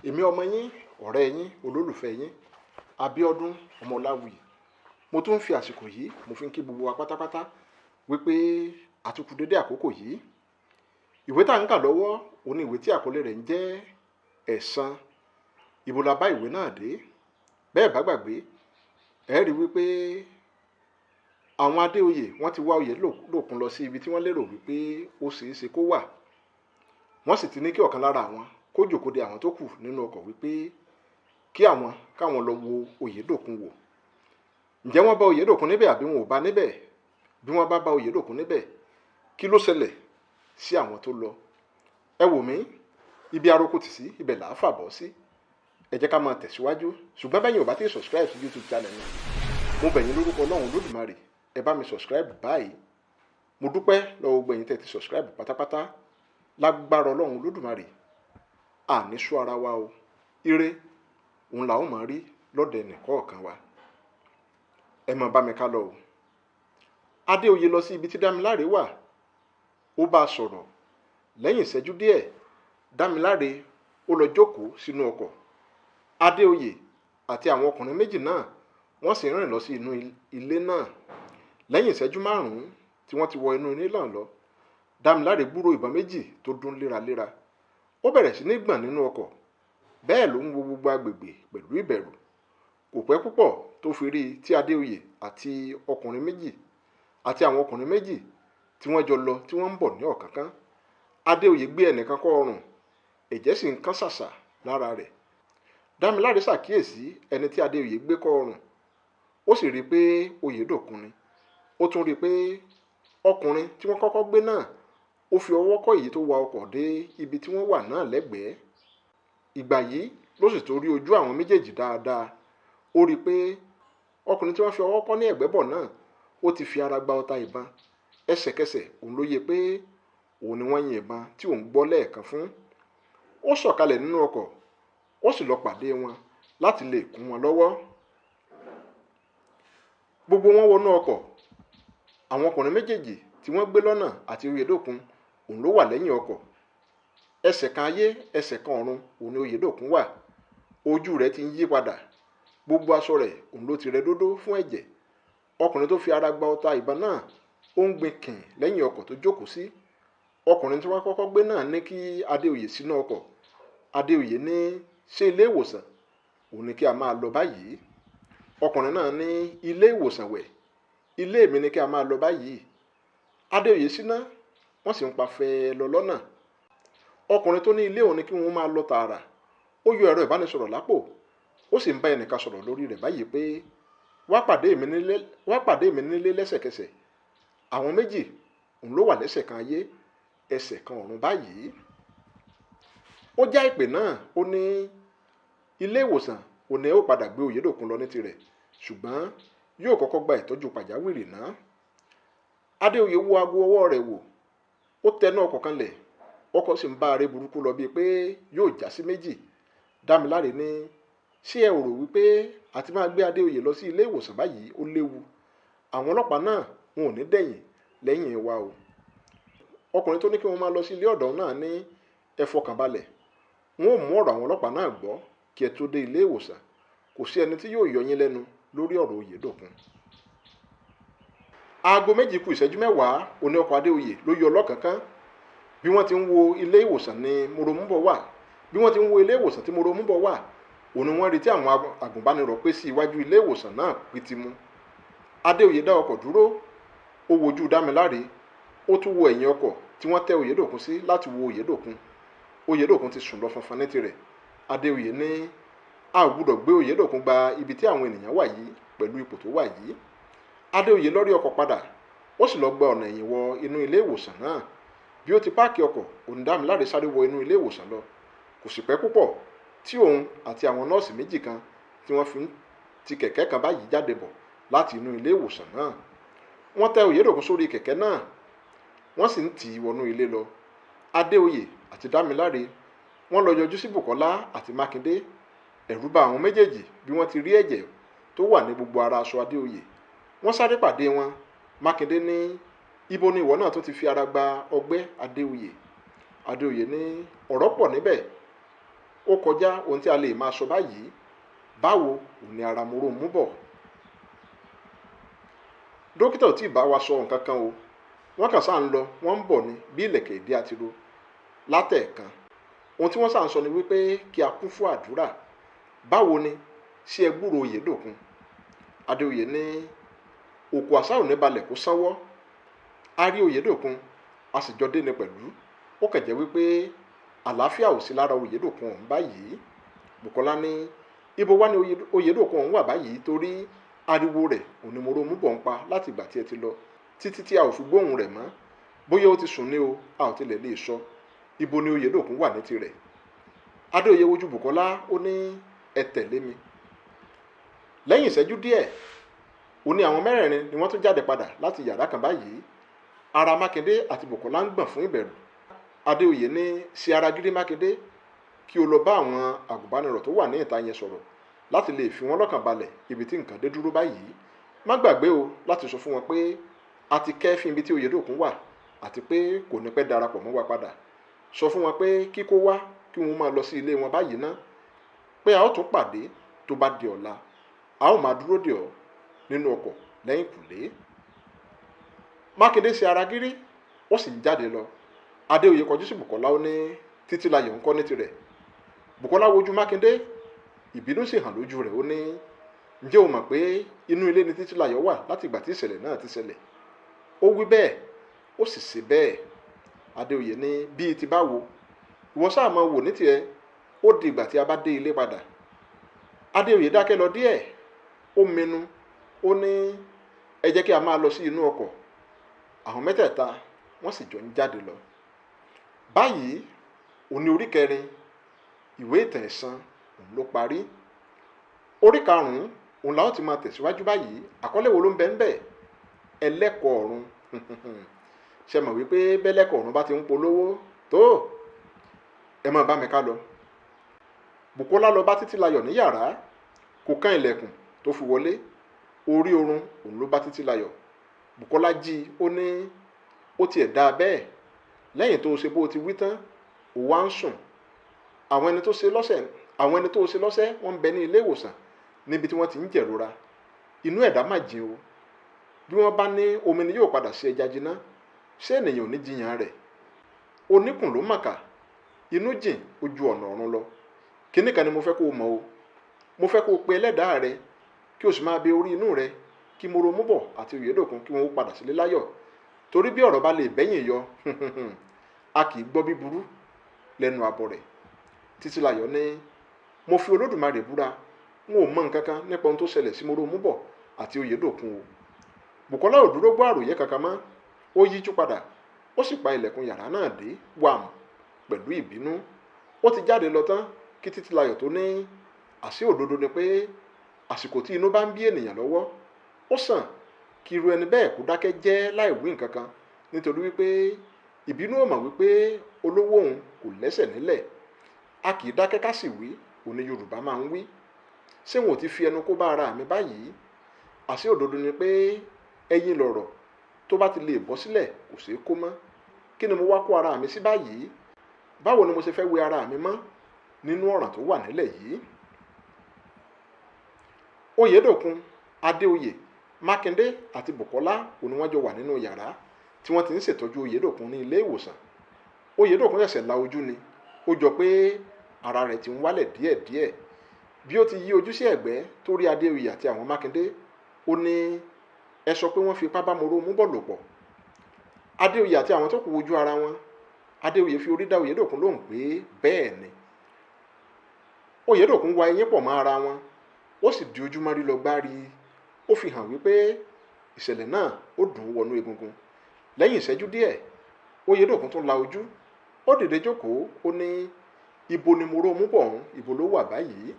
Èmi ọmọ yín, ọ̀rẹ́ yín, olólùfẹ́ yín, Abíọ́dún Ọmọláwuyì. Mo tún ń fi àsìkò yìí mo fi ń kí gbogbo wa pátápátá wípé àtúkù dédé àkókò yìí. Ìwé tá à ń kà lọ́wọ́ òní ìwé tí àkọlé rẹ̀ ń jẹ́ Ẹ̀san. Ibo la bá ìwé náà dé? Bẹ́ẹ̀ bá gbàgbé, ẹ rí wípé àwọn Adéoyè wọ́n ti wá oyè lòkun lọ sí ibi tí wọ́n lérò wípé ó ṣeé ṣe kó wà. Wọ́n sì ti ní kí ọ̀kan lára àwọn kó jòkó de àwọn tó kù nínú ọkọ̀ wípé kí káwọn lọ wo Oyèdòkun wò. Ǹjẹ́ wọ́n bá Oyèdòkun níbẹ̀ àbí wọn ò bá níbẹ̀? Bí wọ́n bá Oyèdòkun níbẹ̀, kí ló ṣẹlẹ̀ sí àwọn tó lọ? Ẹ wò mí, ibi aroko tì sí ibẹ̀ là á fàbọ̀ sí. Ẹ jẹ́ ká máa tẹ̀síwájú, ṣùgbọ́n bẹ́yìn ò bá ti subscribe sí YouTube channel mi, mo bẹ̀ yín lórúkọ Ọlọ́run Olódùmarè, ẹ bá mi subscribe báyìí. Mo dúpẹ́ lọ́wọ́ gbogbo ẹ̀yin tẹ́ ti subscribe pátápátá. Lágbára Ọlọ́run Olódùmarè, àní sú ara wa o. Ire òun là ó máa rí lọ́dọ̀ ẹnìkọ̀ọ̀kan wa. Ẹ máa bá mi ká lọ o. Adéoyè lọ sí ibi tí Dámiláre wà. Ó bá a sọ̀rọ̀. Lẹ́yìn ìṣẹ́jú díẹ̀, Dámiláre ó lọ jókòó sínú ọkọ̀. Adéoyè àti àwọn ọkùnrin méjì náà wọ́n sì rìn lọ sí inú ilé náà. Lẹ́yìn ìṣẹ́jú 5 tí wọ́n ti wọ inú ilé náà lọ, Dámiláre gbúròó ìbọn méjì tó dún léraléra. Ó bẹ̀rẹ̀ sí ní gbọ̀n nínú ọkọ̀. Bẹ́ẹ̀ ló ń wo gbogbo agbègbè pẹ̀lú ìbẹ̀rù. Kò pẹ́ púpọ̀ tó fi rí tí Adéoyè àti àwọn ọkùnrin méjì tí wọ́n jọ lọ tí wọ́n ń bọ̀ ní ọ̀kánkán. Adéoyè gbé ẹnìkan kọ́ ọrùn, ẹ̀jẹ̀ sì ń kán ṣàṣà lára rẹ̀. Dámiláre ṣàkíyèsí ẹni tí Adéoyè gbé kọ́ ọrùn. Ó sì rí i pé Oyèdòkun ni. Ó tún rí i pé ọkùnrin tí wọ́n kọ́kọ́ gbé náà ó fi ọwọ́ kọ́ èyí tó wa ọkọ̀ dé ibi tí wọ́n wà náà lẹ́gbẹ̀ẹ́. Ìgbà yìí ló sì tó rí ojú àwọn méjèèjì dáadáa. Ó rí i pé ọkùnrin tí wọ́n fi ọwọ́ kọ́ ní ẹ̀gbẹ́ bọ̀ náà ó ti fi ara gba ọta ìbọn. Ẹsẹ̀kẹsẹ̀ òun ló yé pé òun ni wọ́n yin ìbọn tí òun gbọ́ lẹ́ẹ̀kan fún. Ó sọ̀kalẹ̀ nínú ọkọ̀, ó sì lọ pàdé wọn láti lè kún wọn lọ́wọ́. Gbogbo wọn wọnú ọkọ̀. Àwọn ọkùnrin méjèèjì tí wọ́n gbé lọ́nà àti Oyèdòkun òun ló wà lẹ́yìn ọkọ̀. Ẹsẹ̀ kan ayé, ẹsẹ̀ kan ọ̀run òun ni Oyèdòkun wà. Ojú rẹ̀ ti ń yí padà. Gbogbo aṣọ rẹ̀ òun ló ti rẹ dódó fún ẹ̀jẹ̀. Ọkùnrin tó fi ara gba ọta ìbọn náà ó ń gbin kìn lẹ́yìn ọkọ̀ tó jókòó sí. Ọkùnrin tí wọ́n kọ́kọ́ gbé náà ní kí Adéoyè sínú ọkọ̀. Adéoyè ní ṣé ilé ìwòsàn òun ni kí a máa lọ báyìí. Ọkùnrin náà ní ilé ìwòsàn wẹ̀, ilé mi ni kí a máa lọ báyìí. Adéoyè síná, wọ́n sì ń pa fẹ́ lọ lọ́nà. Ọkùnrin tó ní ilé òun ni kí wọ́n máa lọ tààrà. Ó yọ ẹ̀rọ ìbánisọ̀rọ̀ lápò, ó sì ń bá ẹnìkan sọ̀rọ̀ lórí rẹ̀ báyìí pé wá pàdé mi nílé lẹ́sẹ̀kẹsẹ̀. Àwọn méjì òun ló wà lẹ́sẹ̀ kan ayé, ẹsẹ̀ kan ọ̀run báyìí. Ó já ìpè náà, ó ní ilé ìwòsàn òun ni ó padà gbé Oyèdòkun lọ ní tirẹ̀, ṣùgbọ́n yóò kọ́kọ́ gba ìtọ́jú pàjáwìrì náà. Adéoyè wo aago ọwọ́ rẹ̀ wò. Ó tẹná ọkọ̀ kanlẹ̀. Ọkọ̀ sì ń bá aré burúkú lọ bíi pé yóò já sí méjì. Dámiláre ní ṣé ẹ rò wípé àti máa gbé Adéoyè lọ sí ilé ìwòsàn báyìí ó léwu? Àwọn ọlọ́pàá náà wọn ò ní dẹ̀yìn lẹ́yìn wa o. Ọkùnrin tó ní kí wọ́n máa lọ sí ilé ọ̀dọ́ náà ní ẹ fọkàn balẹ̀. Wọn ò mú ọ̀rọ̀ àwọn ọlọ́pàá náà gbọ́ kí ẹ tó dé ilé ìwòsàn. Kò sí ẹni tí yóò yọ yín lẹ́nu lórí ọ̀rọ̀ Oyèdòkun. Aago 2:10 òní ọkọ̀ Adéoyè ló yọ lọ́kánkán. Bí wọ́n ti ń wo ilé ìwòsàn ni Moromúbọ̀ wà. Bí wọ́n ti ń wo ilé ìwòsàn tí Moromúbọ̀ wà, òní wọ́n rí tí àwọn agùnbánirọ̀ pé sí iwájú ilé ìwòsàn náà pìtìmù. Adéoyè dá ọkọ̀ dúró. Ó wojú Dámiláre. Ó tún wo ẹ̀yìn ọkọ̀ tí wọ́n tẹ Oyèdòkun sí láti wo Oyèdòkun. Oyèdòkun ti sùn lọ fọnfọn ní tirẹ̀. Adéoyè ní a ò gbúdọ̀ gbé Oyèdòkun gba ibi tí àwọn ènìyàn wà yìí pẹ̀lú ipò tó wà yìí. Adéoyè lọ rí ọkọ̀ padà. Ó sì lọ gba ọ̀nà ẹ̀yìn wọ inú ilé ìwòsàn náà. Bí ó ti páàkì ọkọ̀, òun Dámiláre sáré wọ inú ilé ìwòsàn lọ. Kò sì pẹ́ púpọ̀ tí òun àti àwọn nọ́ọ̀sì méjì kan tí wọ́n fi ti kẹ̀kẹ́ kan báyìí jáde bọ̀ láti inú ilé ìwòsàn náà. Wọ́n tẹ Oyèdòkun sórí kẹ̀kẹ́ náà, wọ́n sì ń tì í wọnú ilé lọ. Adéoyè àti Dámiláre wọ́n lọ yọjú sí Bùkọ́lá àti Mákindé. Ẹ̀rù bà àwọn méjèèjì bí wọ́n ti rí ẹ̀jẹ̀ tó wà ní gbogbo ara aṣọ Adéoyè. Wọ́n sáré pàdé wọn. Mákindé ní ibo ni ìwọ náà tó ti fi ara gba ọgbẹ́ Adéoyè? Adéoyè ní ọ̀rọ̀ pọ̀ níbẹ̀. ó kọjá ohun tí a lè máa sọ báyìí. Báwo ò ní ara Móròmú bọ̀? Dókítà ò tí ì bá wa sọ nǹkan kan o, wọ́n kàn sáà ń lọ wọ́n ń bọ̀ ni bí ìlẹ̀kẹ̀ ìdí àtiro látẹ̀ẹ̀kan. Ohun tí wọ́n sáà ń sọ ni wípé kí a kún fún àdúrà. Báwo ni ṣé ẹ gbúròó Oyèdòkun? Adéoyè ní òkú àṣà ò ní balẹ̀ kó sánwọ́. A rí Oyèdòkun, a sì jọ dé ni pẹ̀lú. Ó kàn jẹ́ wípé àlàáfíà ò sí lára Oyèdòkun ọ̀hún báyìí. Bùkọ́lá ní ibo wá ní Oyèdòkun ọ̀hún wà báyìí, torí ariwo rẹ̀ ò ní Móròmú bọ̀ ń pa láti ìgbà tí ẹ ti lọ títí tí a ò fi gbóhùn rẹ̀ mọ́. Bóyá ó ti sùn ní o, a ò tilẹ̀ lè sọ. Ibo ni Oyèdòkun wà ní tirẹ̀? Adéoyè wojú Bùkọ́lá, ó ní ẹ tẹ̀lé mi. Lẹ́yìn ìṣẹ́jú díẹ̀, ó ní àwọn mẹ́rẹ̀ẹ̀rin ni wọ́n tún jáde padà láti yàrá kan báyìí. Ara Mákindé àti Bùkọ́lá ń gbọ̀n fún ìbẹ̀rù. Adéoyè ní ṣe ara gírí Mákindé, kí o lọ bá àwọn àgùnbánirọ̀ tó wà ní ìta yẹn sọ̀rọ̀ láti lè fi wọ́n lọ́kàn balẹ̀ ibi tí nǹkan dé dúró báyìí. Má gbàgbé o láti sọ fún wọn pé a ti kẹ́fín ibi tí Oyèdòkun wà àti pé kò ní pẹ́ darapọ̀ mọ́ wa padà. Sọ fún wọn pé kíkó wá kí wọ́n máa lọ sí ilé wọn báyìí ná, pé a ó tún pàdé tó bá di ọ̀la. A ó máa dúró dè ọ́ nínú ọkọ̀ lẹ́yìn kùlé. Mákindé ṣe ara gírí, ó sì ń jáde lọ. Adéoyè kọjú sí Bùkọ́lá, ó ní Títílayọ̀ ńkọ́ ní tirẹ̀? Bùkọ́lá wojú Mákindé, ìbínú sì hàn lójú rẹ̀. Ó ní ǹjẹ́ o mọ̀ pé inú ilé ni Títílayọ̀ wà láti ìgbà tí ìṣẹ̀lẹ̀ náà ti ṣẹlẹ̀? Ó wí bẹ́ẹ̀, ó sì ṣe bẹ́ẹ̀. Adéoyè ní bíi ti báwo? Ìwọ sáà máa wò ní tiẹ̀, ó di ìgbà tí a bá dé ilé padà. Adéoyè dákẹ́ lọ díẹ̀, ó mẹnu, ó ní ẹ jẹ́ kí a máa lọ sí inú ọkọ̀. Àwọn mẹ́tẹ̀ẹ̀ta wọ́n sì jọ ń jáde lọ. Báyìí òní orí kẹrin ìwé ìtàn Ẹ̀san òun ló parí. Orí karùn-ún òun la ó ti máa tẹ̀síwájú báyìí. Àkọlé wo ló ń bẹ ńbẹ̀? Ẹlẹ́kọ Ọ̀run. Ṣé mọ̀ wípé bẹ́lẹ́kọ Ọ̀run bá ti ń polówó tó, ẹ máa bá mi ká lọ. Bùkọ́lá lọ bá Títílayọ̀ ní yàrá, kò kán ilẹ̀kùn tó fi wọlé. Orí oorun òun ló bá Títílayọ̀. Bùkọ́lá jí, ó ní ó tiẹ̀ dáa bẹ́ẹ̀. Lẹ́yìn tó ṣe bó ti wí tán, ó wá ń sùn. Àwọn ẹni tó ṣe lọ́sẹ̀ wọ́n ń bẹ ní ilé ìwòsàn níbi tí wọ́n ti ń jẹ̀rora. Inú ẹ̀dá má jìn o. Bí wọ́n bá ní omi ni yóò padà sí ẹja jiná, ṣé ènìyàn ò ní jiyàn rẹ̀? Oníkùn ló màkà, inú jìn ojú ọ̀nà ọ̀run lọ. Kíní kan ni mo fẹ́ kó o mọ̀ o. Mo fẹ́ kó o pe ẹlẹ́dàá rẹ, kí o sì máa bẹ orí inú rẹ kí Móròmú bọ̀ àti Oyèdòkun kí wọ́n ó padà sílé láyọ̀. Torí bí ọ̀rọ̀ bá lè bẹ́yìn yọ, a kì í gbọ́ bíburú lẹ́nu àbọ̀ rẹ̀. Títílayọ̀ ní mo fi Olódùmarè búra, n ò mọ nǹkan kan nípa ohun tó ṣẹlẹ̀ sí Móròmú bọ̀ àti Oyèdòkun o. Bùkọ́lá ò dúró gbọ́ àròyé kankan mọ́. Ó yíjú padà, ó sì pa ilẹ̀kùn yàrá náà dé wàm pẹ̀lú ìbínú. Ó ti jáde lọ tán kí Títílayọ̀ tó ní àṣé òdodo ni pé àsìkò tí inú bá ń bí ènìyàn lọ́wọ́, ó sàn kí irú ẹni bẹ́ẹ̀ kó dákẹ́ jẹ́ láì wí nǹkan kan, nítorí wípé ìbínú ò mọ̀ wípé olówó òun kò lẹ́sẹ̀ nílẹ̀. A kì í dákẹ́ ká sì wí, òní Yorùbá máa ń wí. Ṣé wọn ò ti fi ẹnu kó bá ara mi báyìí? Àṣé òdodo ni pé ẹyin lọ̀rọ̀ tó bá ti lè bọ́ sílẹ̀ kò ṣeé kó mọ́. Kí ni mo wá kó ara mi sí báyìí? Báwo ni mo ṣe fẹ́ wẹ ara mi mọ́ nínú ọ̀ràn tó wà nílẹ̀ yìí? Oyèdòkun, Adéoyè, Mákindé àti Bùkọ́lá òní wọ́n jọ wà nínú yàrá tí wọ́n ti ń ṣètọ́jú Oyèdòkun ní ilé ìwòsàn. Oyèdòkun ṣẹ̀ṣẹ̀ la ojú ni. Ó jọ pé ara rẹ̀ ti ń wálẹ̀ díẹ̀díẹ̀. Bí ó ti yí ojú sí ẹ̀gbẹ́ tó rí Adéoyè àti àwọn Mákindé, ó ní ẹ sọ pé wọ́n fi ipá bá Móròmú bọ̀ lò pọ̀. Adéoyè àti àwọn tó kù wojú ara wọn. Adéoyè fi orí dá Oyèdòkun lóhùn pé bẹ́ẹ̀ ni. Oyèdòkun wa eyín pọ̀ mọ́ ara wọn, ó sì di ojúmọ́ rí lọ gbárí. Ó fi hàn wípé ìṣẹ̀lẹ̀ náà ó dùn ún wọnú egungun. Lẹ́yìn ìṣẹ́jú díẹ̀, Oyèdòkun tún la ojú, ó dìde jókòó, ó ní ibo ni Móròmú bọ̀ ọ̀hún, ibo ló wà báyìí?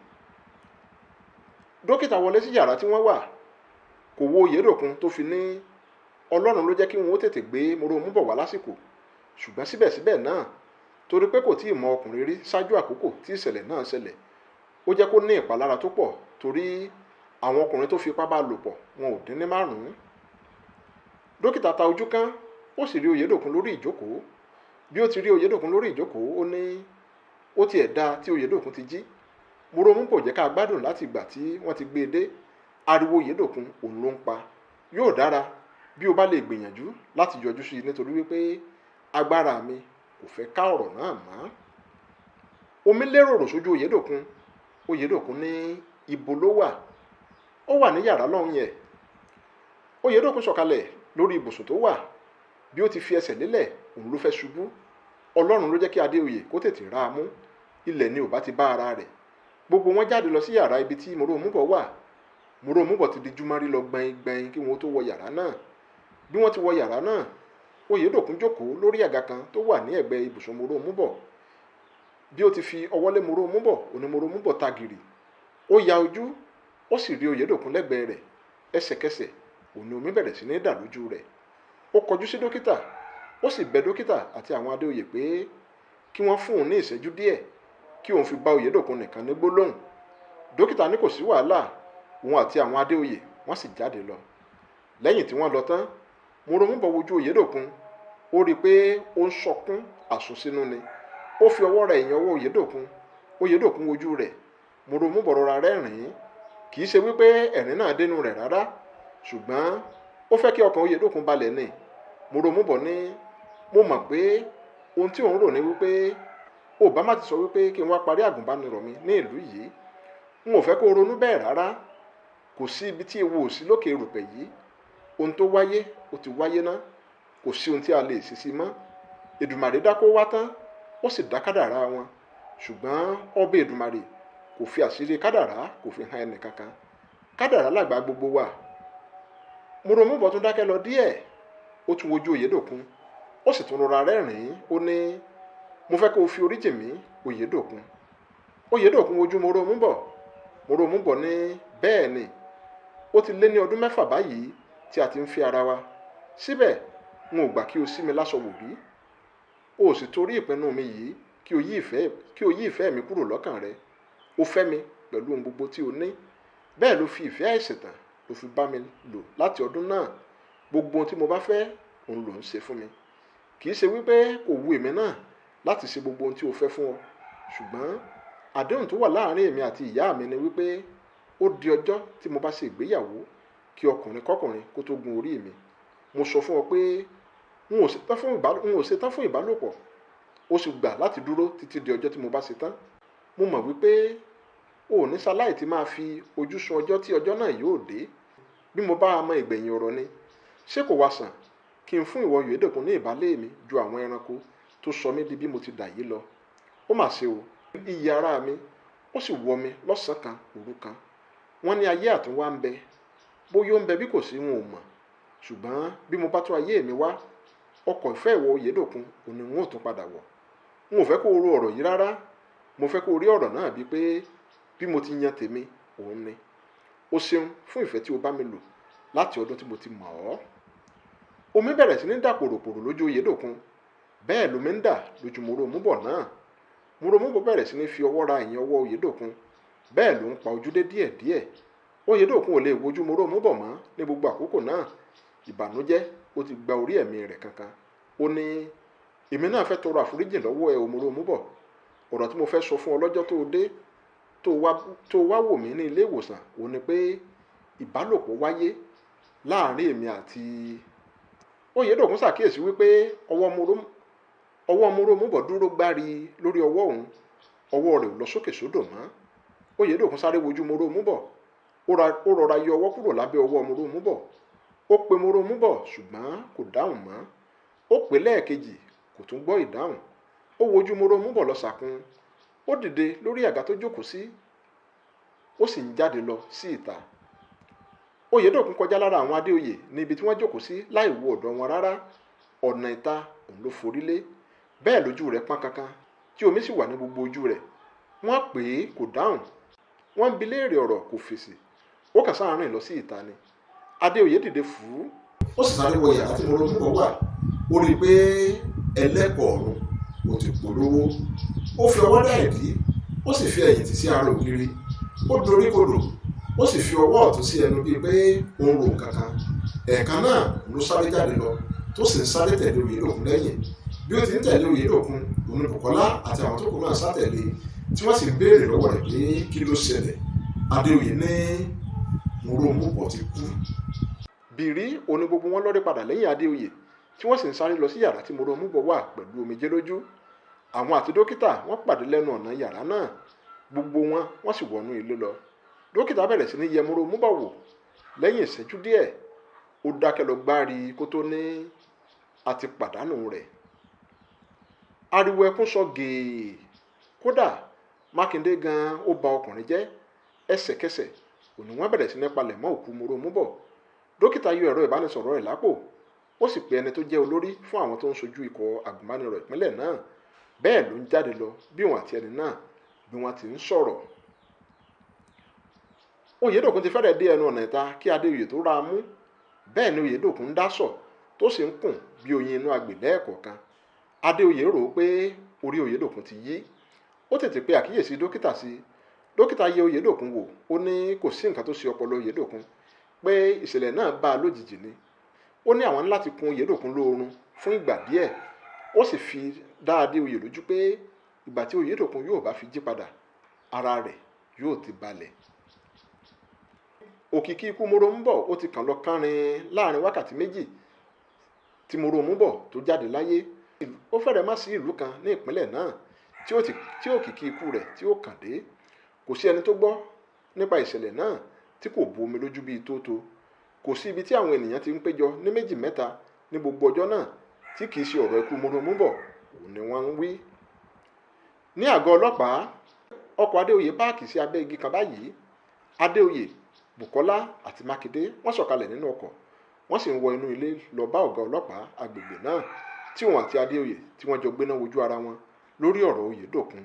Dókítà wọlé sí yàrá tí wọ́n wà, kò wo Oyèdòkun tó fi ní Ọlọ́run ló jẹ́ kí wọ́n ó tètè gbé Móròmú bọ̀ wá lásìkò. Ṣùgbọ́n síbẹ̀síbẹ̀ náà, torí pé kò tíì mọ ọkùnrin rí ṣáájú àkókò tí ìṣẹ̀lẹ̀ náà ṣẹlẹ̀, ó jẹ́ kó ní ìpalára tó pọ̀, torí àwọn ọkùnrin tó fi ipá bá lò pọ̀ wọn ò dín ní 5. Dókítà ta ojú kán, ó sì rí Oyèdòkun lórí ìjókòó. Bí ó ti rí Oyèdòkun lórí ìjókòó, ó ní ó tiẹ̀ dáa tí Oyèdòkun ti jí. Mòròmúbọ̀ jẹ́ ká gbádùn láti ìgbà tí wọ́n ti gbé e dé. Ariwo Oyèdòkun òun ló ń pa. Yóò dára bí o bá lè gbìyànjú láti yọjú sí i nítorí wípé agbára mi kò fẹ́ ká ọ̀rọ̀ náà mọ́. Omi léròrò sójú Oyèdòkun. Oyèdòkun ní ibo ló wà. Ó wà ní yàrá lọ́hùn yẹn. Oyèdòkun sọ̀kalẹ̀ lórí ibùsùn tó wà. Bí ó ti fi ẹsẹ̀ lélẹ̀ òun ló fẹ́ ṣubú. Ọlọ́run ló jẹ́ kí Adéoyè kó tètè rá a mú. Ilẹ̀ ni ò bá ti bá ara rẹ̀. Gbogbo wọn jáde lọ sí yàrá ibi tí Mòròmúbọ̀ wà. Mòròmúbọ̀ ti di júmọ́rí lọ gbẹ̀ngbẹ̀ng kí wọ́n tó wọ yàrá náà. Bí wọ́n ti wọ yàrá náà, Oyèdòkun jókòó lórí àga kan tó wà ní ẹ̀gbẹ́ ibùsùn Mòròmúbọ̀. Bí ó ti fi ọwọ́ lé Mòròmúbọ̀, òní Mòròmúbọ̀ ta gìrì. Ó ya ojú, ó sì rí Oyèdòkun lẹ́gbẹ̀ẹ́ rẹ̀. Ẹsẹ̀kẹsẹ̀ òní omi bẹ̀rẹ̀ sí ní dà lójú rẹ̀. Ó kọjú sí dókítà, ó sì bẹ̀ dókítà àti àwọn Adéoyè pé kí wọ́n fún òun ní ìṣẹ́jú díẹ̀ kí òun fi bá Oyèdòkun nìkan ní gbólóhùn. Dókítà ní kò sí wàhálà, òun àti àwọn Adéoyè wọ́n sì jáde lọ. Lẹ́yìn tí wọ́n lọ tán, Mòròmúbọ̀ wojú Oyèdòkun. Ó rí i pé ó ń sọkún àsunsínú ni. Ó fi ọwọ́ ra ẹ̀yìn ọwọ́ Oyèdòkun. Oyèdòkun wojú rẹ̀. Mòròmúbọ̀ rọra rẹ́rìn-ín. Kì í ṣe wípé ẹ̀rín náà dénú rẹ̀ rárá, ṣùgbọ́n ó fẹ́ kí ọkàn Oyèdòkun balẹ̀ ni. Mòròmúbọ̀ ní mo mọ̀ pé ohun tí òun rò ní wípé ó bá má ti sọ wípé kí n wá parí àgùnbánirọ̀ mi ní ìlú yìí. N ò fẹ́ kó ronú bẹ́ẹ̀ rárá. Kò sí ibi tí ewu ò sí lókè erùpẹ̀ yìí. Ohun tó wáyé ó ti wáyé ná. Kò sí ohun tí a lè ṣe sí mọ́. Èdùmàrè dá kó wá tán, ó sì dá kádàrá wọn. Ṣùgbọ́n ọba Èdùmàrè kò fi àṣírí kádàrá kò fi hàn ẹnìkankan. Kádàrá làgbà gbogbo wa. Mòròmúbọ̀ tún dákẹ́ lọ díẹ̀. Ó tún wojú Oyèdòkun. Ó sì tún rọra rẹ́rìn-ín. Ó ní mo fẹ́ kó o fi orí jì mí, Oyèdòkun. Oyèdòkun wojú Mòròmúbọ̀. Mòròmúbọ̀ ní bẹ́ẹ̀ ni. Ó ti lé ní ọdún 6 báyìí tí a ti ń fi ara wa. Síbẹ̀ n ò gbà kí o sí mi láṣọ wò rí. O sì torí ìpinnu mi yìí kí o yí ìfẹ́ mi kúrò lọ́kàn rẹ. O fẹ́ mi pẹ̀lú ohun gbogbo tí o ní. Bẹ́ẹ̀ ló fi ìfẹ́ àìṣẹ̀tàn ló fi bá mi lò láti ọdún náà. Gbogbo ohun tí mo bá fẹ́ òun ló ń ṣe fún mi. Kì í ṣe wípé kò wu èmi náà láti ṣe gbogbo ohun tí o fẹ́ fún ọ. Ṣùgbọ́n àdéhùn tó wà láàárín èmi àti ìyá mi ni wípé ó di ọjọ́ tí mo bá ṣe ìgbéyàwó kí ọkùnrin kọ́kùnrin kó tó gun orí mi. Mo sọ fún ọ pé n ò ṣetán fún ìbálòpọ̀. Ó sì gbà láti dúró títí di ọjọ́ tí mo bá ṣetán. Mo mọ̀ wípé o ò ní ṣaláì tí máa fi ojú sun ọjọ́ tí ọjọ́ náà yóò dé. Bí mo bá mọ ìgbẹ̀yìn ọ̀rọ̀ ni, ṣé kò wá sàn kí n fún ìwọ Oyèdòkun ní ìbálé mi ju àwọn ẹranko tó sọ mí di bí mo ti dà yìí lọ? Ó mà ṣe o. Iyì ara mi ó sì wọ mi lọ́sàn-án kan òru kan. Wọ́n ní ayé àtúnwá ń bẹ. Bóyá ó ń bẹ bí kò sí wọn ò mọ̀. Ṣùgbọ́n bí mo bá tún ayé mi wá, ọkọ̀ ìfẹ́ ìwọ Oyèdòkun òun ni wọn ò tún padà wọ̀. N ò fẹ́ kó o ro ọ̀rọ̀ yìí rárá. Mo fẹ́ kó o rí ọ̀rọ̀ náà bíi pé bí mo ti yan tèmi òun ni. O ṣeun fún ìfẹ́ tí o bá mi lò láti ọdún tí mo ti mọ̀ ọ́. Omi bẹ̀rẹ̀ sí ní dà pòròpòrò lójú Oyèdòkun. Bẹ́ẹ̀ lomi ń dà lójú Mòròmúbọ̀ náà. Mòròmúbọ̀ bẹ̀rẹ̀ sí ní fi ọwọ́ ra ẹ̀yìn ọwọ́ Oyèdòkun. Bẹ́ẹ̀ ló ń pa ojú dé díẹ̀díẹ̀. Oyèdòkun ò lè wojú Mòròmúbọ̀ mọ́ ní gbogbo àkókò náà. Ìbànújẹ́ ó ti gba orí ẹ̀mí rẹ̀ kankan. Ó ní èmi náà fẹ́ tọrọ àforíjì lọ́wọ́ ẹ o Mòròmúbọ̀. Ọ̀rọ̀ tí mo fẹ́ sọ fún ọ lọ́jọ́ tó dé tó wá wò mí ní ilé ìwòsàn ó ní pé ìbálòpọ̀ wáyé láàárín èmi àti. Oyèdòkun ṣàkíyèsí wípé ọwọ́ Mòròmúbọ̀ dúró gbárí lórí ọwọ́ òun. Ọwọ́ rẹ̀ ò lọ sókè sódò mọ́. Oyèdòkun sáré wojú Mòròmúbọ̀. Ó rọra yọ ọwọ́ kúrò lábẹ́ ọwọ́ Mòròmúbọ̀. Ó pe Mòròmúbọ̀ ṣùgbọ́n kò dáhùn mọ́. Ó pè lẹ́ẹ̀kejì kò tún gbọ́ ìdáhùn. Ó wojú Mòròmúbọ̀ lọ sàkún. Ó dìde lórí àga tó jókòó sí. Ó sì ń jáde lọ sí ìta. Oyèdòkun kọjá lára àwọn Adéoyè ní ibi tí wọ́n jókòó sí láì wo ọ̀dọ̀ wọn rárá. Ọ̀nà ìta òun ló forí lé. Bẹ́ẹ̀ lójú rẹ̀ pọ́n kankan tí omi sì wà ní gbogbo ojú rẹ̀. Wọ́n pè é kò dáhùn. Wọ́n bi léèrè ọ̀rọ̀ kò fèsì. Ó kàn sáà rìn lọ sí ìta ni. Adéoyè dìde fùú. Ó sì sáré wọ yàrá tí Mòròmúbọ̀ wà. Ó rí i pé Eleko Orun ó ti polówó. Ó fi ọwọ́ dá ìdí. Ó sì fi ẹ̀yìn tì sí ara ògiri. Ó dorí kodò. Ó sì fi ọwọ́ ọ̀tún sí ẹnu bíi pé ó ń ro nǹkan kan. Ẹ̀ẹ̀kan náà ló sáré jáde lọ tó sì ń sáré tẹ̀lé Oyèdòkun lẹ́yìn. bí ó ti ń tẹ̀lé Oyèdòkun òun ni Bùkọ́lá àti àwọn tó kù náà sátẹ̀lé tí wọ́n sì ń béèrè lọ́wọ́ rẹ̀ pé kí ló ṣẹlẹ̀. Adéoyè ní Mòròmúbọ̀ ti kú. Bìrí òní gbogbo wọn lọ́rí padà lẹ́yìn Adéoyè tí wọ́n sì ń sáré lọ sí yàrá tí Mòròmúbọ̀ wà pẹ̀lú omijé lójú. Àwọn àti dókítà wọ́n pàdé lẹ́nu ọ̀nà yàrá náà, gbogbo wọ́n sì wọnú ilé lọ. Dókítà bẹ̀rẹ̀ sí ní yẹ Mòròmúbọ̀ wò. Lẹ́yìn ìṣẹ́jú díẹ̀ ó dákẹ́ lọ gbárí kó tó ní a ti pàdánù rẹ̀. Ariwo ẹkún sọ gèè, kódà Mákindé gan ó ba ọkùnrin jẹ́. Ẹsẹ̀kẹsẹ̀ òní wọ́n bẹ̀rẹ̀ sí ní palẹ̀ mọ́ òkú Mòròmúbọ̀. Dókítà yọ ẹ̀rọ ìbánisọ̀rọ̀ rẹ̀ lápò, ó sì pe ẹni tó jẹ́ olórí fún àwọn tó ń ṣojú ikọ̀ àgùnbánirọ̀ ìpínlẹ̀ náà. Bẹ́ẹ̀ ló ń jáde lọ bí òun àti ẹni náà bí wọ́n ti ń sọ̀rọ̀. Oyèdòkun ti fẹ́rẹ̀ dé ẹnu ọ̀nà ìta kí Adéoyè tó ra mú. Bẹ́ẹ̀ ni Oyèdòkun ń dá sọ̀ tó sì ń kùn bí oyin inú agbè lẹ́ẹ̀kọ̀ọ̀kan. Adéoyè rò ó pé orí Oyèdòkun ti yí. Ó tètè pe àkíyèsí dókítà sí i. Dókítà yẹ Oyèdòkun wò, ó ní kò sí nǹkan tó ṣe ọpọlọ Oyèdòkun, pé ìṣẹ̀lẹ̀ náà bá a lójijì ni. Ó ní àwọn ní láti kun Oyèdòkun lóorun fún ìgbà díẹ̀. Ó sì fi dá Adéoyè lójú pé ìgbà tí Oyèdòkun yóò bá fi jí padà, ara rẹ̀ yóò ti balẹ̀. Òkìkí ikú Mòròmúbọ̀ ó ti kàn lọ kánrin láàrin wákàtí méjì tí Mòròmúbọ̀ tó jáde láyé. Ó fẹ́rẹ̀ má sí ìlú kan ní ìpínlẹ̀ náà tí òkìkí ikú rẹ̀ tí ó kàn dé. Kò sí ẹni tó gbọ́ nípa ìṣẹ̀lẹ̀ náà tí kò bu omi lójú bíi tótó. Kò sí ibi tí àwọn ènìyàn ti ń péjọ ní méjì mẹ́ta ní gbogbo ọjọ́ náà tí kìí ṣe ọ̀rọ̀ ikú Mòròmúbọ̀ òun ni wọ́n ń wí. Ní àgọ́ ọlọ́pàá, ọkọ̀ Adéoyè páàkì sí abẹ́ igi kan báyìí. Adéoyè, Bùkọ́lá àti Mákindé wọ́n sọ̀kalẹ̀ nínú ọkọ̀, wọ́n sì ń wọ inú ilé lọ bá ọ̀gá ọlọ́pàá agbègbè náà tí òun àti Adéoyè tí wọ́n jọ gbéná wojú ara wọn lórí ọ̀rọ̀ Oyèdòkun.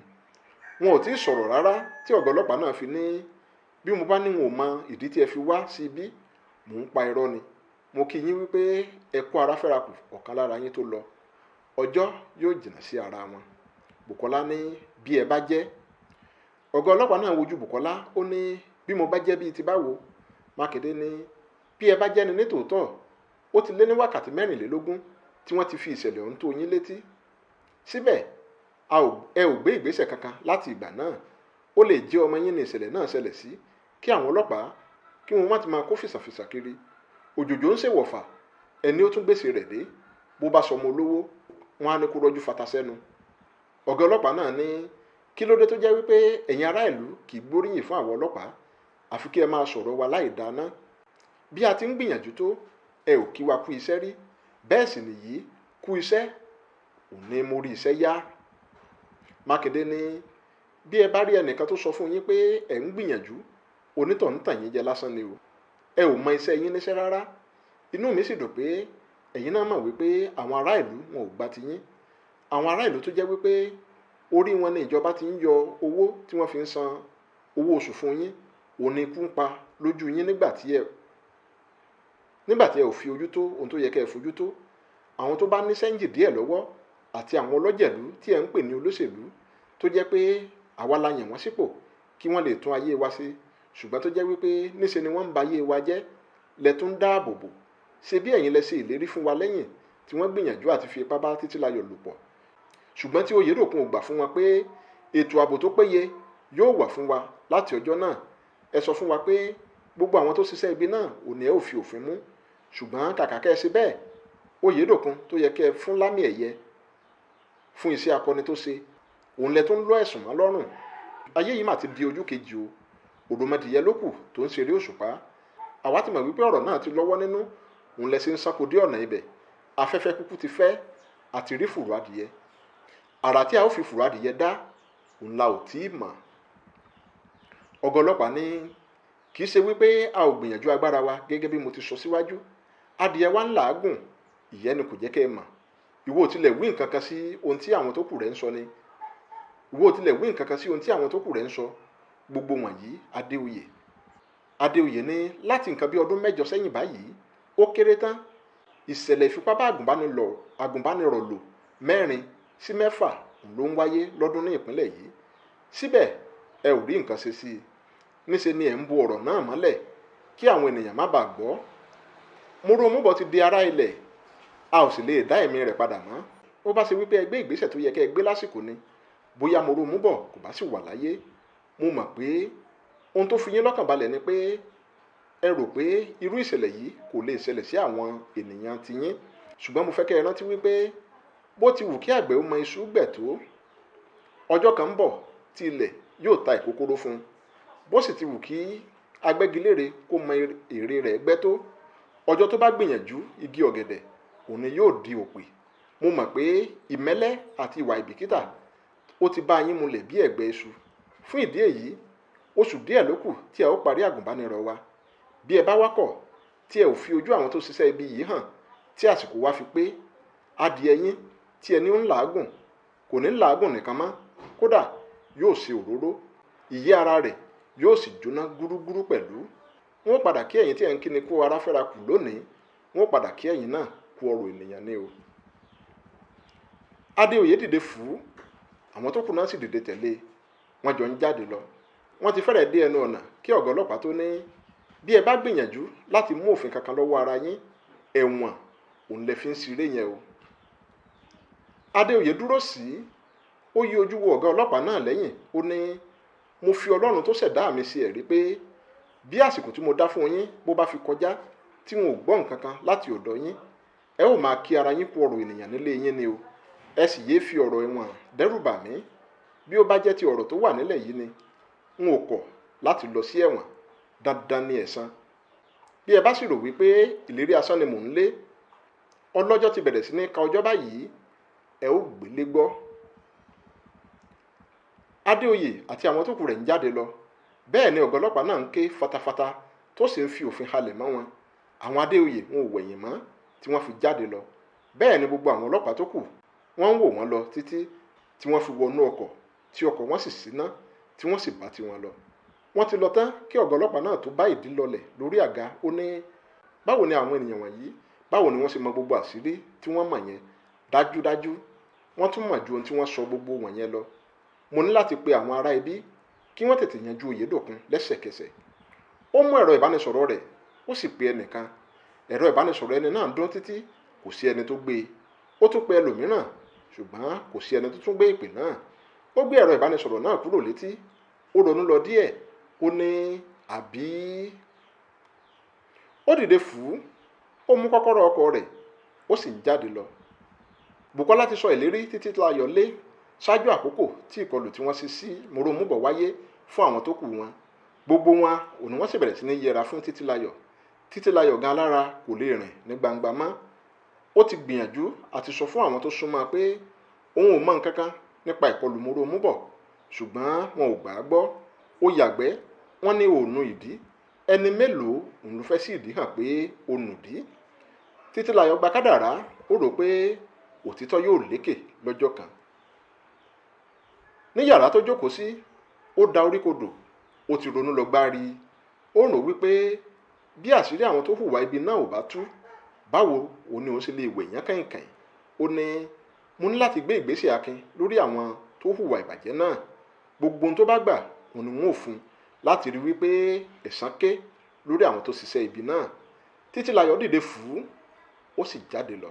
Wọn ò tí ì sọ̀rọ̀ rárá tí ọ̀gá ọlọ́pàá náà fi ní bí mo bá ní wọn ò mọ ìdí tí ẹ fi wá sí ibí, mò ń pa irọ́ ni. Mo kí yín wípé ẹ kú ara fẹ́ra kù ọ̀kan lára yín tó lọ. Ọjọ́ yóò jìnnà sí ara wọn. Bùkọ́lá ní bí ẹ bá jẹ́. Ọ̀gá ọlọ́pàá náà wojú Bùkọ́lá, ó ní bí mo bá jẹ́ bíi ti báwo. Mákindé ní bí ẹ bá jẹ́ ni nítòótọ́, ó ti lé ní wákàtí 24 tí wọ́n ti fi ìṣẹ̀lẹ̀ ọ̀hún tó yín létí. Síbẹ̀ ẹ ò gbé ìgbésẹ̀ kankan láti ìgbà náà. Ó lè jẹ́ ọmọ yín ní ìṣẹ̀lẹ̀ náà ṣẹlẹ̀ sí kí àwọn ọlọ́pàá kí wọ́n má ti máa kó fìsàfìsà kiri. Òjòjò ń ṣèwọ̀fà, ẹni ó tún gbèsè rẹ̀ dé. Bó bá sọmọ olówó, wọn á ní kó rọ́jú fata sẹ́nu. Ọ̀gá ọlọ́pàá náà ní kí ló dé tó jẹ́ wípé ẹ̀yin ará ìlú kì í gbóríyìn fún àwọn ọlọ́pàá, àfi kí ẹ máa sọ̀rọ̀ wa láì dáná. Bí a ti ń gbìyànjú tó, ẹ ò kí wa kú iṣẹ́ rí. Bẹ́ẹ̀ sì nìyí, kú iṣẹ́ ò ní mo rí iṣẹ́ yá. Mákindé ní bí ẹ bá rí ẹnìkan tó sọ fún yín pé ẹ ń gbìyànjú, onítọ̀hún tàn yín jẹ lásán ni o. Ẹ ò mọ iṣẹ́ yín níṣẹ́ rárá. Inú mi sì dùn pé ẹ̀yin náà mọ̀ wípé àwọn ará ìlú wọn ò gbà ti yín. Àwọn ará ìlú tó jẹ́ wípé orí wọn ni ìjọba ti ń yọ owó tí wọ́n fi ń san owó oṣù fún yín, òní ikú ń pa lójú yín nígbà tí ẹ ò fi ojú tó ohun tó yẹ kẹ́ ẹ fojú tó. Àwọn tó bá ní sẹ́ńjì díẹ̀ lọ́wọ́ àti àwọn ọlọ́jẹ̀lú tí ẹ ń pè ní olóṣèlú tó jẹ́ pé àwa la yàn wọ́n sípò kí wọ́n lè tún ayé wa ṣe, ṣùgbọ́n tó jẹ́ wípé níṣe ni wọ́n ń ba ayé wa jẹ́, lẹ tún dáàbò bò. Ṣé bí ẹ̀yin lẹ ṣe ìlérí fún wa lẹ́yìn tí wọ́n gbìyànjú àti fi ipá bá Títílayọ̀ lò pọ̀, ṣùgbọ́n tí Oyèdòkun ò gbà fún wa pé ètò ààbò tó péye yóò wà fún wa láti ọjọ́ náà. Ẹ sọ fún wa pé gbogbo àwọn tó ṣiṣẹ́ ibi náà ò ní ẹ ò fi òfin mú, ṣùgbọ́n kàkà kẹ́ ẹ ṣe bẹ́ẹ̀, Oyèdòkun tó yẹ kẹ́ ẹ fún lámì ẹ̀yẹ fún iṣẹ́ akọni tó ṣe, òun lẹ tó ń lọ ẹ̀sùn mọ́ lọ́rùn. Ayé yìí mà ti di ojú kejì o. Òròmọdìyẹ ló kù tó ń ṣeré òṣùpá. Àwa ti mọ̀ wípé ọ̀rọ̀ náà ti lọ́wọ́ nínú, òun lẹ ṣe ń sáko dé ọ̀nà ibẹ̀. Afẹ́fẹ́ kúkú ti fẹ́ àti rí fùrù adìyẹ. Àrà tí a ó fi fùrù adìyẹ dá, òun la ò tí ì mọ̀. Ọ̀gá ọlọ́pàá ní kì í ṣe wípé a ò gbìyànjú agbára wa gẹ́gẹ́ bí mo ti sọ síwájú. Adìyẹ wa ń làágùn, ìyẹn ni kò jẹ́ kẹ́ ẹ mọ̀. Ìwọ ò tilẹ̀ wí nǹkan kan sí ohun tí àwọn tó kù rẹ̀ ń sọ ni. Ìwọ ò tilẹ̀ wí nǹkan kan sí ohun tí àwọn tó kù rẹ̀ ń sọ. Gbogbo wọ̀nyí Adéoyè ní láti nǹkan bí ọdún 8 sẹ́yìn báyìí, ó kéré tán ìṣẹ̀lẹ̀ ìfipábá àgùnbánirọ̀ lò 4 sí 6 ló ń wáyé lọ́dún ní ìpínlẹ̀ yìí. Síbẹ̀ ẹ ò rí nǹkan ṣe sí i. Níṣe ni ẹ̀ ń bo ọ̀rọ̀ náà mọ́lẹ̀ kí àwọn ènìyàn má bàa gbọ́. Mòròmúbọ̀ ti di ará ilẹ̀, a ò sì lè dá ẹ̀mí rẹ̀ padà mọ́. ó bá ṣe wípé ẹ gbé ìgbésẹ̀ tó yẹ kẹ́ ẹ gbé lásìkò ni, bóyá mo rò mú bọ̀ kò bá sì wà láyé. Mo mọ̀ pé ohun tó fi yín lọ́kàn balẹ̀ ni pé ẹ rò pé irú ìṣẹ̀lẹ̀ yìí kò lè ṣẹlẹ̀ sí àwọn ènìyàn tiyín. Ṣùgbọ́n mo fẹ́ kẹ́ ẹ rántí wípé bó ti wù kí àgbẹ̀ ó mọ iṣu gbẹ̀ tó, ọjọ́ kan ń bọ̀ tí ilẹ̀ yóò ta ìkókóró fún un. Bó sì ti wù kí agbẹ́gilére kó mọ èrè rẹ̀ gbẹ́ tó, ọjọ́ tó bá gbìyànjú igi ọ̀gẹ̀dẹ̀ òun ni yóò di òpè. Mo mọ̀ pé ìmẹ́lẹ́ àti ìwà ìbìkítà ó ti bá yín mulẹ̀ bí ẹ̀gbẹ́ iṣu. Fún ìdí èyí, oṣù díẹ̀ ló kù tí ẹ ó parí àgùnbánirọ̀ wa. Bí ẹ bá wákọ̀ tí ẹ ò fi ojú àwọn tó ṣiṣẹ́ ibi yìí hàn, tí àsìkò wa fi pé, adìẹ yín tí ẹni ń làágùn kò ní làágùn nìkan mọ́, kódà yóò ṣe òróró, ìyẹ́ ara rẹ̀ yóò sì jóná gúrúgúrú pẹ̀lú. Wọ́n padà kí ẹ̀yin tí ẹ̀ ń kíni kó ara fẹ́ra kù lónìí, wọ́n padà kí ẹ̀yin náà kú ọrọ̀ ènìyàn ní o. Adéoyè dìde fùú, àwọn tó kù náà sì dìde tẹ̀lé. Wọ́n jọ ń jáde lọ. Wọ́n ti fẹ́rẹ̀ dé ẹnu ọ̀nà kí ọ̀gá ọlọ́pàá tó ní, bí ẹ bá gbìyànjú láti mú òfin kankan lọ́wọ́ ara yín, ẹ̀wọ̀n òun lẹ fi ń ṣeré yẹn o. Adéoyè dúró sí, ó yí ojú wo ọ̀gá ọlọ́pàá náà lẹ́yìn, ó ní, mo fi Ọlọ́run tó ṣẹ̀dá mi sí ẹ̀rí pé bí àsìkò tí mo dá fún yín bó bá fi kọjá tí wọn ò gbọ́ nǹkan kan láti ọ̀dọ̀ yín, ẹ ó máa kí ara yín kú ọrọ̀ ènìyàn nílé yín ni o. Ẹ sì yéé fi ọ̀rọ̀ ẹ̀wọ̀n dẹ́rù bà mí. Bí ó bá jẹ́ ti ọ̀rọ̀ tó wà nílẹ̀ yìí ni, n ò kọ̀ láti lọ sí ẹ̀wọ̀n, dandan ni ẹ̀san. Bí ẹ bá sì rò wípé ìlérí asán ni mò ń lé, ọlọ́jọ́ ti bẹ̀rẹ̀ sí ní ka ọjọ́ báyìí, ẹ ó gbélé gbọ́. Adéoyè àti àwọn tó kù rẹ̀ ń jáde lọ. Bẹ́ẹ̀ ni ọ̀gá ọlọ́pàá náà ń ké fatafata tó sì ń fi òfin halẹ̀ mọ́ wọn. Àwọn Adéoyè wọn ò wẹ̀yìn mọ́ tí wọ́n fi jáde lọ. Bẹ́ẹ̀ ni gbogbo àwọn ọlọ́pàá tó kù wọ́n ń wò wọ́n lọ títí tí wọ́n fi wọnú ọkọ̀, tí ọkọ̀ wọn sì ṣíná tí wọ́n sì bá tiwọn lọ. Wọ́n ti lọ tán kí ọ̀gá ọlọ́pàá náà tó bá ìdí lọlẹ̀ lórí àga. Ó ní, báwo ni àwọn ènìyàn wọ̀nyí, báwo ni wọ́n ṣe mọ gbogbo àṣírí tí wọ́n mọ̀ yẹn? Dájúdájú wọ́n tún mọ̀ ju ohun tí wọ́n sọ gbogbo wọ̀nyẹn lọ. Mo ní láti pe àwọn ará ibí kí wọ́n tètè yanjú Oyèdòkun lẹ́sẹ̀kẹsẹ̀. Ó mú ẹ̀rọ ìbánisọ̀rọ̀ rẹ̀, ó sì pe ẹnìkan. Ẹ̀rọ ìbánisọ̀rọ̀ ẹni náà dún títí, kò sí ẹni tó gbé e. Ó tún pe ẹlòmíràn, ṣùgbọ́n kò sí ẹni tó tún gbé ìpè náà. Ó gbé ẹ̀rọ ìbánisọ̀rọ̀ náà kúrò létí. Ó ronú lọ díẹ̀, ó ní, àbí. Ó dìde fùú, ó mú kọ́kọ́rọ́ ọkọ̀ rẹ̀, ó sì ń jáde lọ. Bùkọ́lá ti sọ ìlérí títí láyọ̀ lé ṣáájú àkókò tí ìkọlù tí wọ́n ṣe sí Mòròmúbọ̀ wáyé fún àwọn tó kù wọn. Gbogbo wọn òní wọ́n sì bẹ̀rẹ̀ sí ní yẹra fún Títílayọ̀. Títílayọ̀ gan alára kò lè rìn ní gbangba mọ́. Ó ti gbìyànjú àti sọ fún àwọn tó súnmọ́ pé òun ò mọ nǹkan kan nípa ìkọlù Mòròmúbọ̀, ṣùgbọ́n wọn ò gbà á gbọ́. Ó yàgbẹ́, wọ́n ní òònù ìdí. Ẹni mélòó òun ló fẹ́ sí ìdí hàn pé ó nùdí? Títílayọ̀ gba kádàrá, ó rò pé òtítọ́ yóò lékè lọ́jọ́ kan. Ní yàrá tó jókòó sí, ó da orí kodò, ó ti ronú lọ gbárí. Ó rò wípé bí àṣírí àwọn tó hùwà ibi náà ò bá tú, báwo òun ni òun ṣe lè wẹ̀yán kàìnkàìn. Ó ní, mo ní láti gbé ìgbésẹ̀ akin lórí àwọn tó hùwà ìbàjẹ́ náà. Gbogbo ohun tó bá gbà òun ni wọn ò fún láti rí wípé ẹ̀san ké lórí àwọn tó ṣiṣẹ́ ibi náà. Títílayọ̀ dìde fùú, ó sì jáde lọ.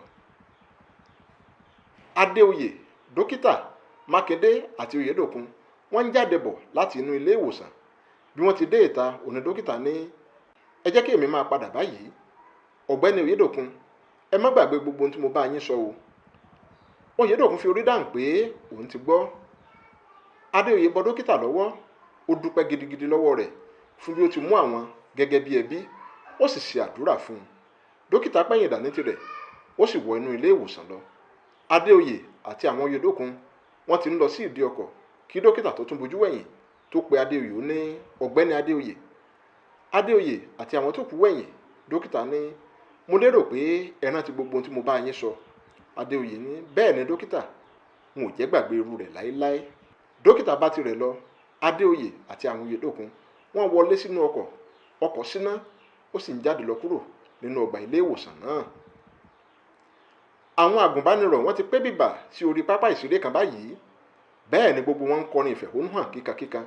Adéoyè, dókítà, Mákindé àti Oyèdòkun wọ́n ń jáde bọ̀ láti inú ilé ìwòsàn. Bí wọ́n ti dé ìta, òní dókítà ní, ẹ jẹ́ kí èmi máa padà báyìí. Ọ̀gbẹ́ni Oyèdòkun, ẹ má gbàgbé gbogbo ohun tí mo bá yín sọ o. Oyèdòkun fi orí dáhùn pé òun ti gbọ́. Adéoyè bọ dókítà lọ́wọ́, ó dúpẹ́ gidigidi lọ́wọ́ rẹ̀ fún bí ó ti mú àwọn gẹ́gẹ́ bí ẹbí, ó sì ṣe àdúrà fún un. Dókítà pẹ̀yìn dà ní tirẹ̀, ó sì wọ inú ilé ìwòsàn lọ. Adéoyè àti àwọn Oyèdòkun wọ́n ti ń lọ sí ìdí ọkọ̀ kí dókítà tó tún bojú wẹ̀yìn tó pe Adéoyè. Ó ní, ọ̀gbẹ́ni Adéoyè. Adéoyè àti àwọn tó kù wẹ̀yìn. Dókítà ní, mo lérò pé ẹ rántí gbogbo ohun tí mo bá yín sọ. Adéoyè ní, bẹ́ẹ̀ ni dókítà, n ò jẹ́ gbàgbé irú rẹ̀ láéláé. Dókítà bá tirẹ̀ lọ. Adéoyè àti àwọn Oyèdòkun wọ́n wọlé sínú ọkọ̀. Ọkọ̀ síná, ó sì ń jáde lọ kúrò nínú ọgbà ilé ìwòsàn náà. Àwọn àgùnbánirọ̀ wọ́n ti pé bìbà sí orí pápá ìṣeré kan báyìí. Bẹ́ẹ̀ ni gbogbo wọn ń kọrin ìfẹ̀hónúhàn kíkankíkan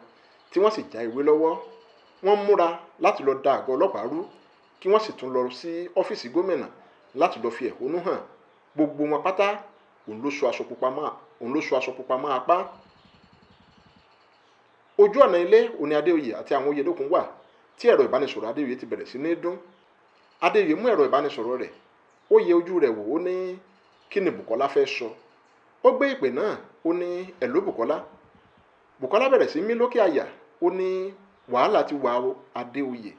tí wọ́n sì já ìwé lọ́wọ́. Wọ́n múra láti lọ da àgọ́ ọlọ́pàá rú, kí wọ́n sì tún lọ sí ọ́fíìsì gómìnà láti lọ fi ẹ̀hónú hàn. Gbogbo wọn pátá òun ló so aṣọ pupa mọ́ apá. Ojú ọ̀nà ilé òní Adéoyè àti àwọn Oyèdókun wà tí ẹ̀rọ ìbánisọ̀rọ̀ Adéoyè ti bẹ̀rẹ̀ sí ní dún. Adéoyè mú ẹ̀rọ ìbánisọ̀rọ̀ rẹ̀, ó yẹ ojú rẹ̀ wò, ó ní kí ni Bùkọ́lá fẹ́ sọ. Ó gbé ìpè náà, ó ní ẹ̀ló Bùkọ́lá. Bùkọ́lá bẹ̀rẹ̀ sí mí lókè àyà, ó ní wàhálà ti wà o Adéoyè.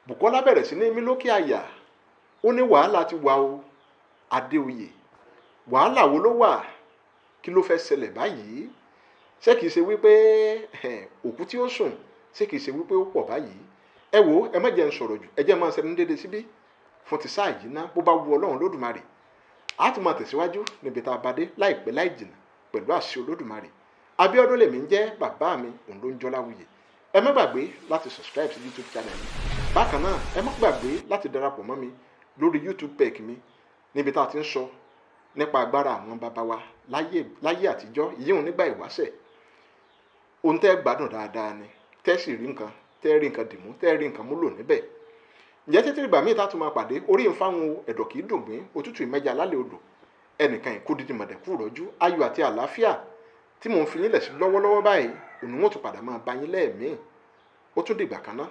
Bùkọ́lá bẹ̀rẹ̀ sí ní mí lókè àyà, ó ní wàhálà ti wà o Adéoyè. Wàhálà wo ló wà? Kí ló fẹ́ ṣẹlẹ̀ báyìí? Ṣé kìí ṣe wípé òkú tí ó sùn, ṣé kìí ṣe wípé ó pọ̀ báyìí? Ẹ wò, ẹ má jẹ́ n sọ̀rọ̀ jù, ẹ jẹ́ máa ṣẹnu déédéé síbí fún ti sáà yìí ná, bó bá wu Ọlọ́run Olódùmarè. A tún máa tẹ̀síwájú níbi tá a bá dé láìpẹ́ láì jìnnà pẹ̀lú àṣẹ Olódùmarè. Abíọ́dún lèmi ń jẹ́, bàbá mi òun ló ń jọ́ Láwuyè. Ẹ má gbàgbé láti subscribe sí YouTube channel mi. Bákan náà, ẹ má gbàgbé láti darapọ̀ mọ́ mi lórí YouTube page mi níbi tá a ti ń sọ nípa agbára àwọn bàbá wa láyé àtijọ́, ìyẹn nígbà ìwáṣẹ̀. Ohun tẹ́ gbádùn dáadáa ni, tẹ́ sì rí nǹkan, tẹ́ rí nǹkan dìmú, tẹ́ rí nǹkan múlò níbẹ̀. Ǹjẹ́ títí ìgbà míì tá tún máa pàdé, orí ń fáwọn ẹ̀dọ̀ kìí dùn gbín, òtútù ìmẹ́ja lálẹ́ odò, ẹnìkan ìkú dídì mọ̀dẹ̀kú rọ́jú, ayọ̀ àti àlàáfíà tí mò ń fi yín lẹ̀ sí lọ́wọ́lọ́wọ́ báyìí, òun wọn tún padà máa bá yín lẹ́ẹ̀mí. Ó tún dìgbà kan náà.